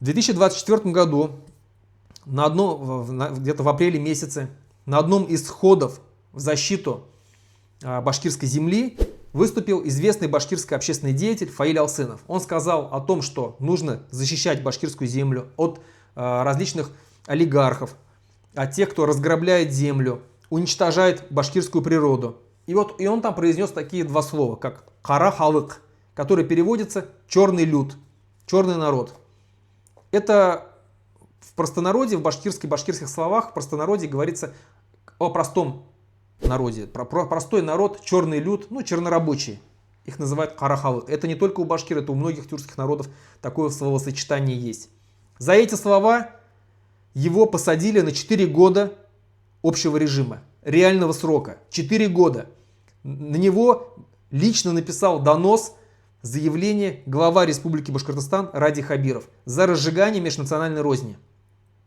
В 2024 году, где-то в апреле месяце, на одном из сходов в защиту башкирской земли выступил известный башкирский общественный деятель Фаиль Алсынов. Он сказал о том, что нужно защищать башкирскую землю от различных олигархов, от тех, кто разграбляет землю, уничтожает башкирскую природу. И он там произнес такие два слова, как «кара халык», который переводится «черный люд», «черный народ». Это в простонародье, в башкирских словах, в простонародье говорится о простом народе. Простой народ, черный люд, чернорабочие. Их называют кара халык. Это не только у башкир, это у многих тюркских народов такое словосочетание есть. За эти слова его посадили на 4 года общего режима, реального срока. 4 года. На него лично написал донос, заявление глава Республики Башкортостан Ради Хабиров за разжигание межнациональной розни.